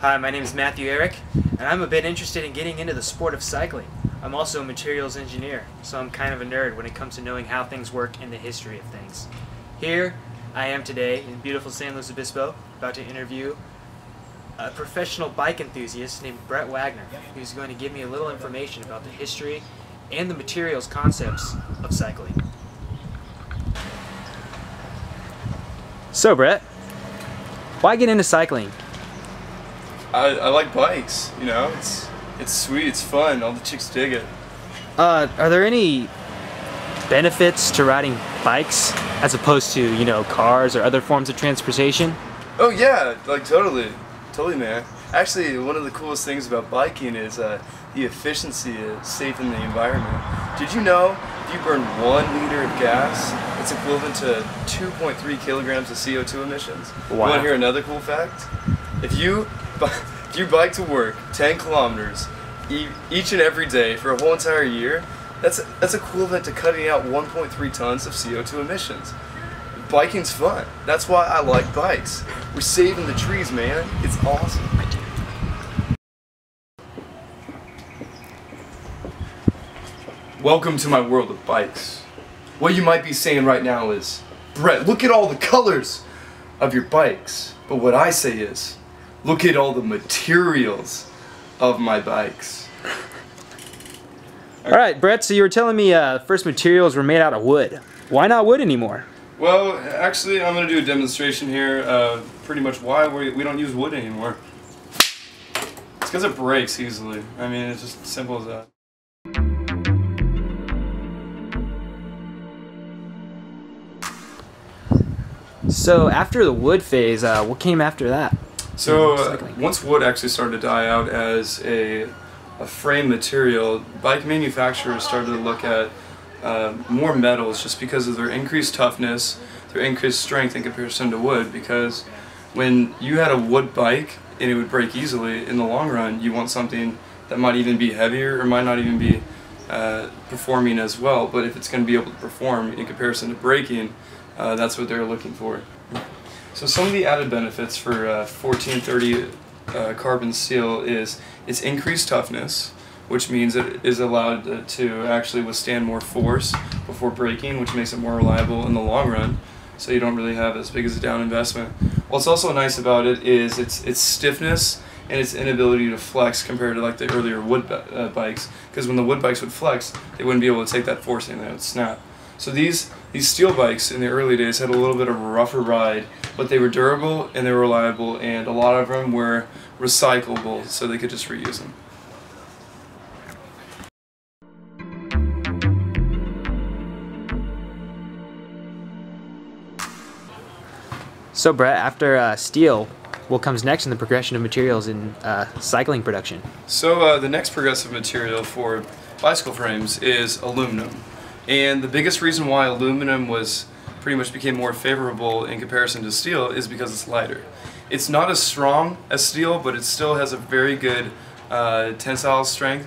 Hi, my name is Matthew Eric, and I'm a bit interested in getting into the sport of cycling. I'm also a materials engineer, so I'm kind of a nerd when it comes to knowing how things work and the history of things. Here I am today in beautiful San Luis Obispo, about to interview a professional bike enthusiast named Brett Wagner, who's going to give me a little information about the history and the materials concepts of cycling. So Brett, why get into cycling? I like bikes, you know, it's sweet, it's fun, all the chicks dig it. Are there any benefits to riding bikes as opposed to, you know, cars or other forms of transportation? Oh yeah, like totally man. Actually, one of the coolest things about biking is the efficiency is safe in the environment. Did you know if you burn 1 liter of gas, it's equivalent to 2.3 kilograms of CO2 emissions? Wow. You want to hear another cool fact? If you bike to work 10 kilometers each and every day for a whole entire year, that's equivalent to cutting out 1.3 tons of CO2 emissions. Biking's fun. That's why I like bikes. We're saving the trees, man. It's awesome. Welcome to my world of bikes. What you might be saying right now is, Brett, look at all the colors of your bikes. But what I say is, look at all the materials of my bikes. Alright, Brett, so you were telling me first materials were made out of wood. Why not wood anymore? Well, actually, I'm going to do a demonstration here. Pretty much why we don't use wood anymore. It's because it breaks easily. I mean, it's just simple as that. So after the wood phase, what came after that? So once wood actually started to die out as a frame material, bike manufacturers started to look at more metals just because of their increased toughness, their increased strength in comparison to wood. Because when you had a wood bike and it would break easily, in the long run you want something that might even be heavier or might not even be performing as well. But if it's going to be able to perform in comparison to braking, that's what they're looking for. So some of the added benefits for 1430 carbon steel is its increased toughness, which means it is allowed to actually withstand more force before braking, which makes it more reliable in the long run, so you don't really have as big as a down investment. What's also nice about it is its stiffness and its inability to flex compared to like the earlier wood bikes, because when the wood bikes would flex, they wouldn't be able to take that force and they would snap. So these steel bikes in the early days had a little bit of a rougher ride, but they were durable and they were reliable, and a lot of them were recyclable, so they could just reuse them. So Brett, after steel, what comes next in the progression of materials in cycling production? So the next progressive material for bicycle frames is aluminum. And the biggest reason why aluminum pretty much became more favorable in comparison to steel is because it's lighter. It's not as strong as steel, but it still has a very good tensile strength.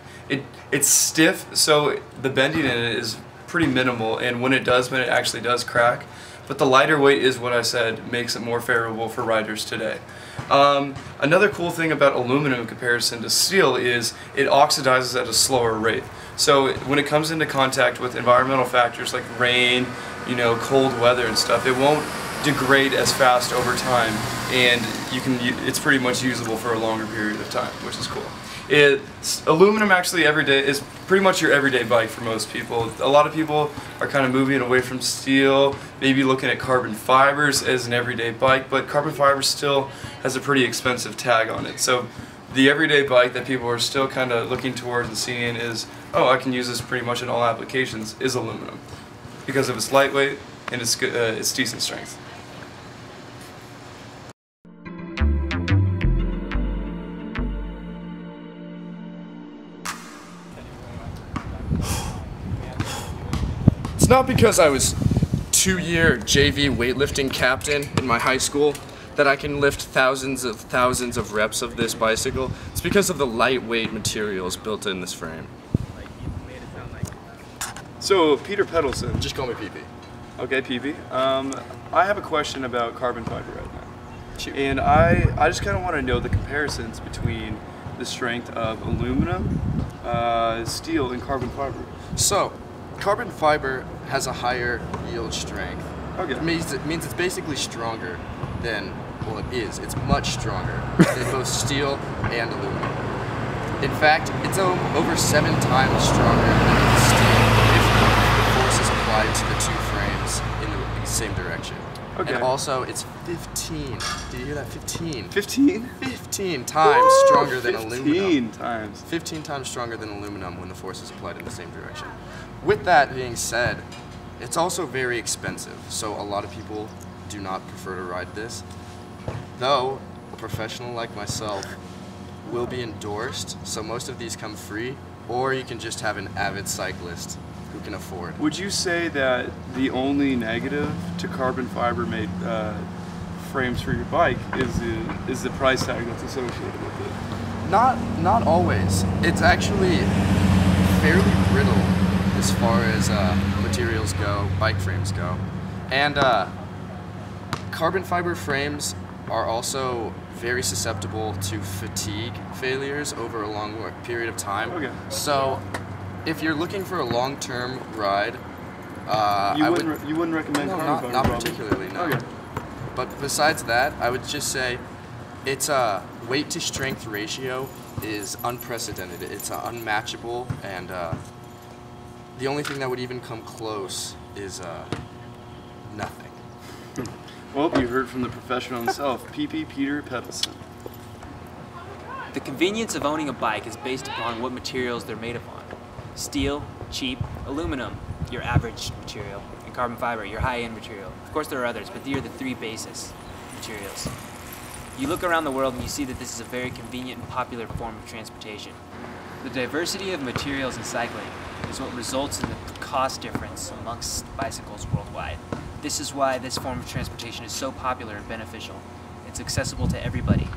It's stiff, so the bending in it is pretty minimal, and when it actually does crack. But the lighter weight is what I said makes it more favorable for riders today. Another cool thing about aluminum in comparison to steel is it oxidizes at a slower rate. So when it comes into contact with environmental factors like rain, you know, cold weather and stuff, it won't degrade as fast over time, and it's pretty much usable for a longer period of time, which is cool. Aluminum actually is pretty much your everyday bike for most people. A lot of people are kind of moving away from steel, maybe looking at carbon fibers as an everyday bike, but carbon fiber still has a pretty expensive tag on it. So the everyday bike that people are still kind of looking towards and seeing is, oh, I can use this pretty much in all applications, is aluminum, because of its lightweight and its decent strength. not because I was 2-year JV weightlifting captain in my high school that I can lift thousands of reps of this bicycle. It's because of the lightweight materials built in this frame. So, Peter Pedelson. Just call me PP. Okay, PP. I have a question about carbon fiber right now. Shoot. And I just kind of want to know the comparisons between the strength of aluminum, steel, and carbon fiber. So, carbon fiber has a higher yield strength. Okay. It means it's basically stronger than, well, it is. It's much stronger than both steel and aluminum. In fact, it's over 7 times stronger than steel if the force is applied to the two frames in the same direction. Okay. And also, it's 15. Did you hear that? 15. 15? 15 times stronger than aluminum. 15 times. 15 times stronger than aluminum when the force is applied in the same direction. With that being said, it's also very expensive, so a lot of people do not prefer to ride this. Though, a professional like myself will be endorsed, so most of these come free, or you can just have an avid cyclist who can afford. Would you say that the only negative to carbon fiber made frames for your bike is the price tag that's associated with it? Not always. It's actually fairly brittle as far as materials go, bike frames go. And carbon fiber frames are also very susceptible to fatigue failures over a long period of time. Okay. So if you're looking for a long-term ride, you wouldn't recommend no, carbon fiber? not particularly, no. Okay. But besides that, I would just say its weight to strength ratio is unprecedented. It's unmatchable, and the only thing that would even come close is nothing. Well, you heard from the professional himself, PP Peter Pedelson. The convenience of owning a bike is based upon what materials they're made upon. Steel, cheap; aluminum, your average material; and carbon fiber, your high-end material. Of course there are others, but these are the 3 basis materials. You look around the world and you see that this is a very convenient and popular form of transportation. The diversity of materials in cycling is what results in the cost difference amongst bicycles worldwide. This is why this form of transportation is so popular and beneficial. It's accessible to everybody.